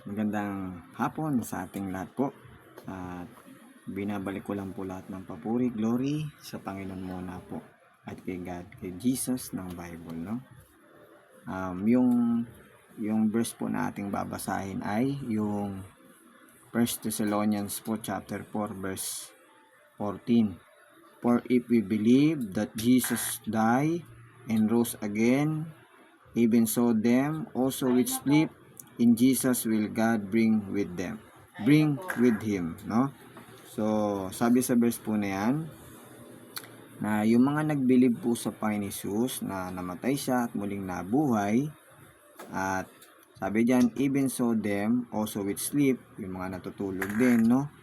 Magandang hapon sa ating lahat po. At binabalik ko lang po lahat ng papuri, glory sa Panginoon muna po. At kay God, kay Jesus ng Bible, no? Yung verse po na ating babasahin ay yung 1 Thessalonians po chapter 4 verse 14. For if we believe that Jesus died and rose again, even so them also which sleep in Jesus will God bring with him, no? So, sabi sa verse po na yan, na yung mga nagbilib po sa Panginoon Jesus na namatay siya at muling nabuhay, at sabi diyan, even so them also which sleep, yung mga natutulog din, no?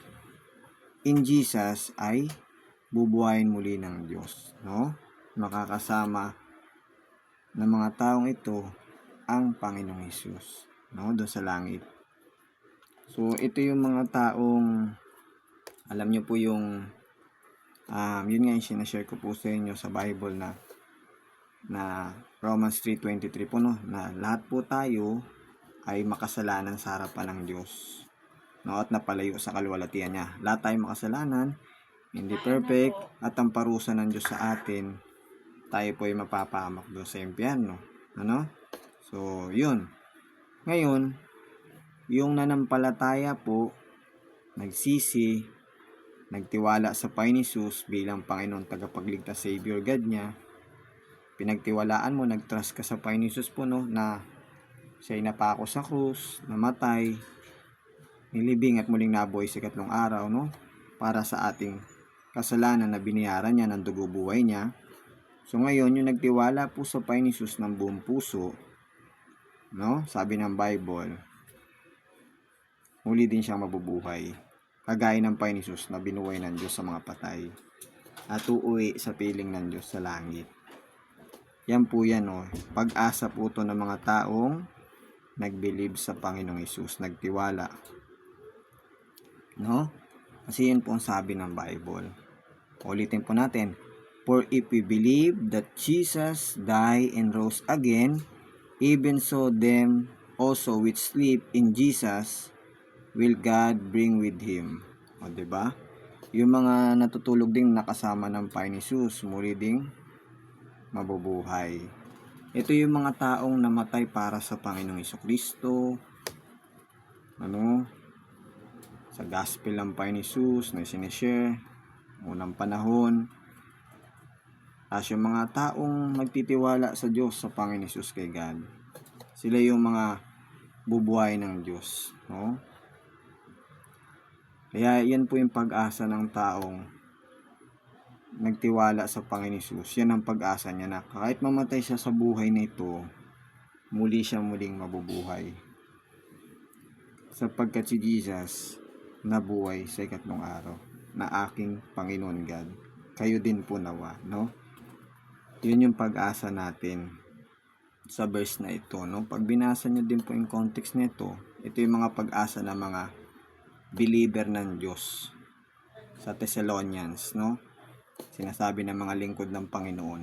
In Jesus ay bubuhayin muli ng Diyos, no? Makakasama ng mga taong ito ang Panginoong Hesus, no, doon sa langit. So ito yung mga taong alam nyo po yung yun nga yung sinashare ko po sa inyo sa Bible na Romans 3:23 po, no, na lahat po tayo ay makasalanan sa harapan ng Diyos, no, at napalayo sa kaluwalhatian niya. Lahat tayo makasalanan, hindi perfect, at ang parusa ng Diyos sa atin, tayo po ay mapapahamak doon sa impyerno, ano? So yun. Ngayon, yung nanampalataya po, nagsisi, nagtiwala sa Panginoon Jesus bilang Panginoon tagapagligtas, Savior God niya, pinagtiwalaan mo, nagtrust ka sa Panginoon Jesus po, no, na siya'y napako sa krus, namatay, nilibing at muling nabuhay sa ikatlong araw, no, para sa ating kasalanan na binayaran niya ng dugo buhay niya. So ngayon, yung nagtiwala po sa Panginoon Jesus ng buong puso, no, sabi ng Bible, muli din siyang mabubuhay, kagaya ng Panginoon Jesus na binuhay ng Diyos sa mga patay at uuwi sa piling ng Diyos sa langit. Yan po yan, oh. Pag-asa po to ng mga taong nag-believe sa Panginoong Jesus, nagtiwala, no? Kasi yan po ang sabi ng Bible. Ulitin po natin. For if we believe that Jesus died and rose again, even so them also which sleep in Jesus will God bring with him. O, diba? Yung mga natutulog ding nakasama ng Panginoon Jesus, muli ding mabubuhay. Ito yung mga taong namatay para sa Panginoong Jesucristo, ano, sa gospel ng Panginoon Jesus na sinishare unang panahon. As yung mga taong magtitiwala sa Diyos, sa Panginoon Jesus, kay God, sila yung mga bubuhay ng Diyos, no? Kaya yan po yung pag-asa ng taong nagtiwala sa Panginoon Jesus. Yan ang pag-asa niya na kahit mamatay siya sa buhay na ito, muli siya muling mabubuhay. Sapagkat si Jesus nabuhay sa ikatlong araw, na aking Panginoon God. Kayo din po nawa, no? Yun yung pag-asa natin sa verse na ito, no? Pag binasa nyo din po yung context nito, ito yung mga pag-asa ng mga believer ng Diyos sa Thessalonians, no? Sinasabi ng mga lingkod ng Panginoon,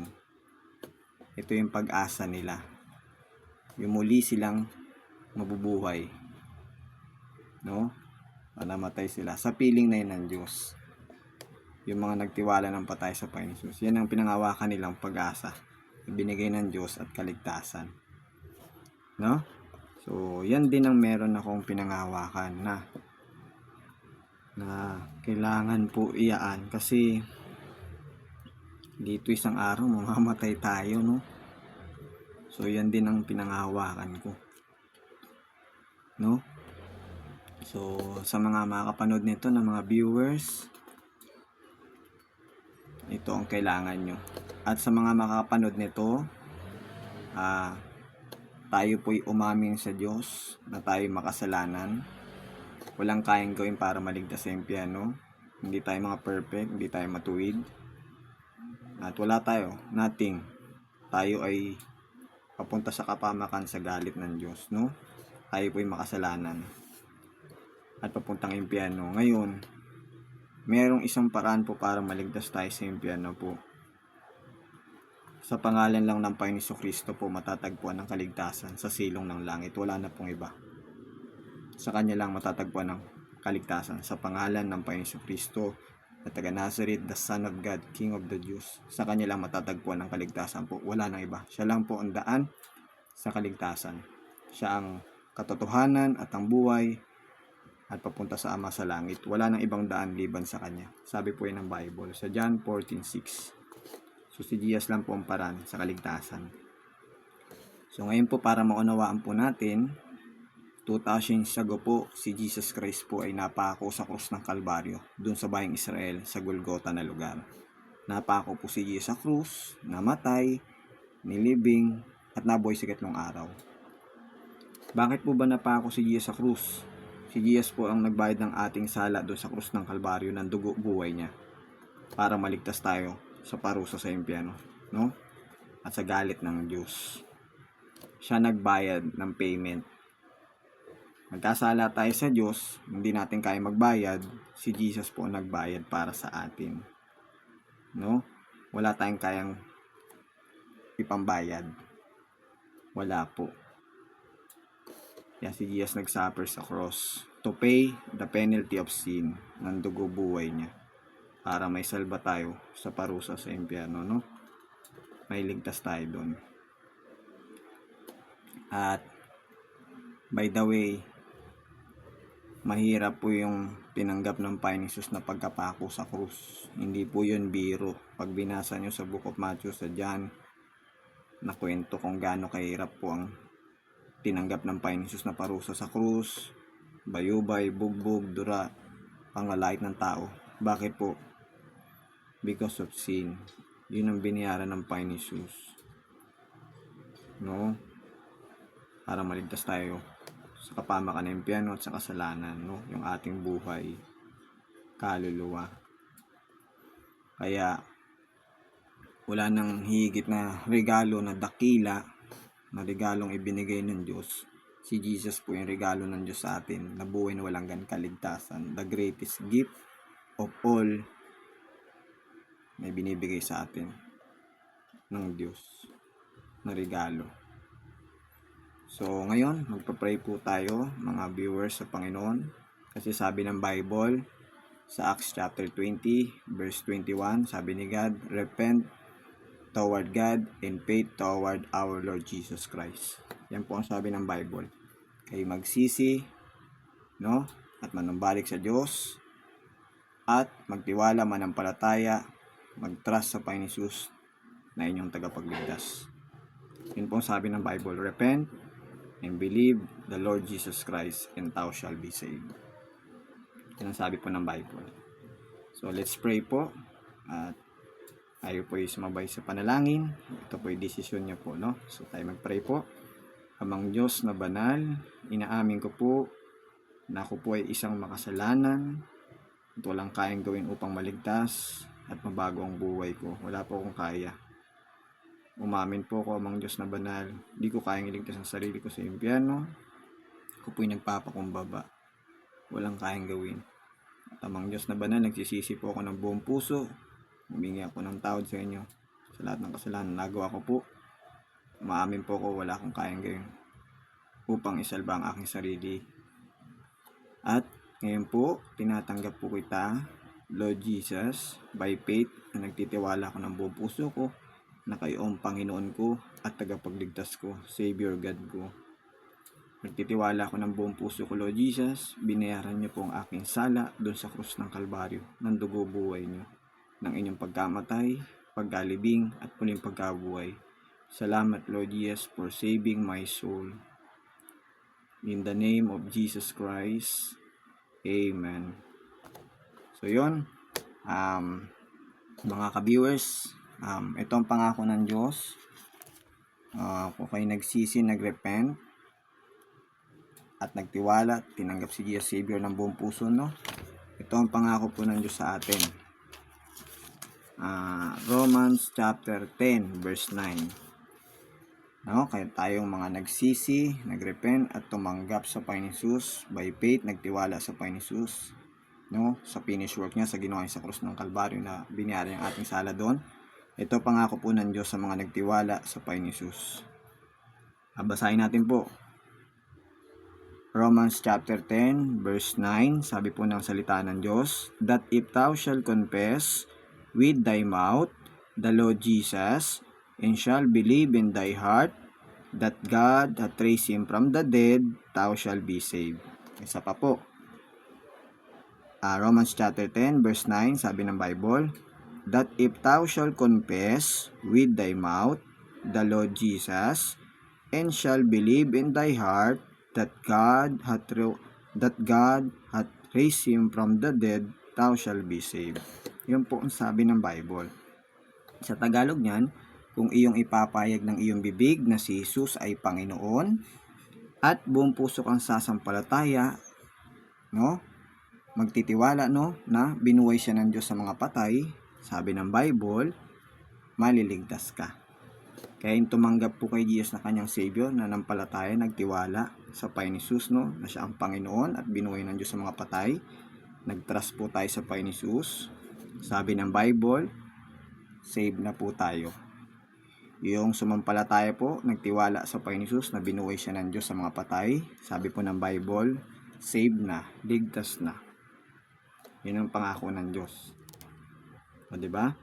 ito yung pag-asa nila, yung muli silang mabubuhay, no? Namatay sila sa piling na yun ng Diyos. Yung mga nagtiwala ng patay sa Panginoon Jesus, yan ang pinangawakan nilang pag-asa, binigay ng Diyos at kaligtasan, no? So yan din ang meron akong pinangawakan na kailangan po iyaan, kasi dito isang araw mamamatay tayo, no? So yan din ang pinangahawakan ko, no? So sa mga makakapanood nito ng mga viewers, ito ang kailangan nyo. At sa mga makakapanood nito, tayo po'y umamin sa Diyos na tayo makasalanan, walang kayang gawin para maligtas sa impyerno, hindi tayo mga perfect, hindi tayo matuwid, at wala tayo, nothing, tayo ay papunta sa kapamakan sa galit ng Diyos, no? Tayo po'y makasalanan at papuntang impyerno. Ngayon, merong isang paraan po para maligtas tayo sa impyerno po. Sa pangalan lang ng Panginoon Kristo po matatagpuan ang kaligtasan sa silong ng langit. Wala na pong iba. Sa Kanya lang matatagpuan ang kaligtasan. Sa pangalan ng Panginoon Kristo na taga Nazareth, the Son of God, King of the Jews. Sa Kanya lang matatagpuan ang kaligtasan po. Wala nang iba. Siya lang po ang daan sa kaligtasan. Siya ang katotohanan at ang buhay at papunta sa Ama sa langit. Wala nang ibang daan liban sa Kanya. Sabi po yan ng Bible sa John 14:6. So si Jesus lang po ang paraan sa kaligtasan. So ngayon po, para maunawaan po natin, 2,000 years ago po, si Jesus Christ po ay napako sa krus ng Kalbaryo, dun sa bayang Israel, sa Golgota na lugar. Napako po si Jesus sa krus, namatay, nilibing, at nabuhay sa ikatlong araw. Bakit po ba napako si Jesus sa krus? Si Jesus po ang nagbayad ng ating sala doon sa krus ng Kalbaryo ng dugo buhay niya para maligtas tayo sa parusa sa impyerno, no? At sa galit ng Diyos. Siya nagbayad ng payment. Magkasala tayo sa Diyos, hindi natin kaya magbayad, si Jesus po nagbayad para sa atin. No? Wala tayong kayang ipambayad. Wala po. Kaya si Jesus nagsuffer sa cross to pay the penalty of sin, ng dugo buhay niya, para may salba tayo sa parusa sa impyerno, no? May ligtas tayo doon. At by the way, mahirap po yung tinanggap ng Panginoon Jesus na pagkapako sa krus. Hindi po yun biro. Pag binasa nyo sa Book of Matthew, sa John, na kwento kung gaano kahirap po ang tinanggap ng Panginoon Jesus na parusa sa krus, bayubay, bugbog, dura, pangalait ng tao. Bakit po? Because of sin. Yun ang binayaran ng Panginoon Jesus, no? Para maligtas tayo sa kapamakan ng impyerno at sa kasalanan, no? Yung ating buhay, kaluluwa. Kaya wala nang higit na regalo na dakila, na regalong ibinigay ng Diyos. Si Jesus po yung regalo ng Diyos sa atin, na buhay na walang kaligtasan. The greatest gift of all na binibigay sa atin ng Diyos na regalo. So ngayon, magpa-pray po tayo, mga viewers sa Panginoon. Kasi sabi ng Bible sa Acts chapter 20 verse 21, sabi ni God, repent toward God and faith toward our Lord Jesus Christ. Yan po ang sabi ng Bible. Kayo magsisi, no? At manumbalik sa Diyos, at magtiwala, manampalataya, mag-trust sa Panginoon Jesus na inyong tagapagligtas. Yun po ang sabi ng Bible, repent and believe the Lord Jesus Christ and thou shall be saved. Yan ang sabi po ng Bible. So let's pray po. At tayo po ay sumabay sa panalangin. Ito po ay desisyon niya po, no? So tayo mag-pray po. Amang Diyos na banal, inaamin ko po na ako po ay isang makasalanan at walang kayang gawin upang maligtas at mabago ang buhay ko. Wala po akong kaya. Umamin po ako, Amang Diyos na banal, di ko kayang iligtas ang sarili ko sa impyerno. Ako po'y nagpapakumbaba. Walang kayang gawin. At Amang Diyos na banal, nagsisisi po ako ng buong puso. Humingi ako ng tawad sa inyo sa lahat ng kasalanan nagawa ko po. Umaamin po ako, wala akong kayang gawin upang isalba ang aking sarili. At ngayon po, tinatanggap po kita, Lord Jesus, by faith, na nagtitiwala ako ng buong puso ko na kayo ang Panginoon ko at tagapagligtas ko, Savior God ko. Nagtitiwala ako ng buong puso ko, Lord Jesus, binayaran niyo po ang aking sala doon sa krus ng Kalbaryo, ng dugo buhay niyo, ng inyong pagkamatay, pagkalibing at muling pagkabuhay. Salamat, Lord Jesus, for saving my soul. In the name of Jesus Christ, Amen. So yun, mga ka-viewers, ito ang pangako ng Diyos. Kung kayo nagsisi, nagrepent, at nagtiwala, tinanggap si Jesus Savior ng buong puso, no? Ito ang pangako po ng Diyos sa atin. Romans chapter 10 verse 9. No? Kaya tayong mga nagsisi, nagrepent, at tumanggap sa Panginoon Jesus, by faith, nagtiwala sa Panginoon Jesus, no? Sa finish work niya, sa ginawa niya sa krus ng Kalbaryo na binayaran yung ating sala doon. Ito pangako po ng Diyos sa mga nagtiwala sa Panginoon Jesus. Basahin natin po. Romans chapter 10 verse 9, sabi po ng salita ng Diyos, that if thou shalt confess with thy mouth the Lord Jesus, and shall believe in thy heart that God hath raised him from the dead, thou shalt be saved. Isa pa po. Romans chapter 10 verse 9, sabi ng Bible, that if thou shalt confess with thy mouth the Lord Jesus, and shall believe in thy heart that God hath raised him from the dead, thou shalt be saved. Yun po ang sabi ng Bible. Sa Tagalog niyan, kung iyong ipapayag ng iyong bibig na si Jesus ay Panginoon at buong puso kang sasampalataya, no? Magtitiwala, no, na binuhay siya ng Diyos sa mga patay, sabi ng Bible, maliligtas ka. Kaya yung tumanggap po kay Jesus na kanyang Savior, na nampalataya, nagtiwala sa Panginoon Jesus, no, na siya ang Panginoon at binuhay ng Diyos sa mga patay, nagtrust po tayo sa Panginoon Jesus, sabi ng Bible, save na po tayo. Yung sumampalataya po, nagtiwala sa Panginoon Jesus na binuhay siya ng Diyos sa mga patay, sabi po ng Bible, save na, ligtas na. Yun ang pangako ng Diyos. O diba?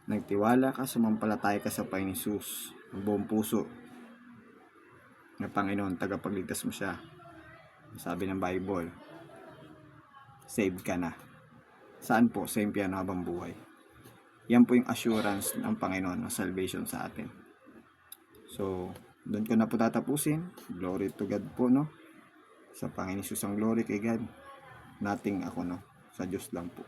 Nagtiwala ka, sumampalataya ka sa Panginoon Jesus, ang buong puso na Panginoon, tagapagligtas mo siya. Sabi ng Bible, save ka na. Saan po? Sa impyerno habang buhay. Yan po yung assurance ng Panginoon ng salvation sa atin. So, doon ko na po tatapusin. Glory to God po, no? Sa Panginoon Jesus ang glory kay God. Nothing ako, no? Sa Diyos lang po.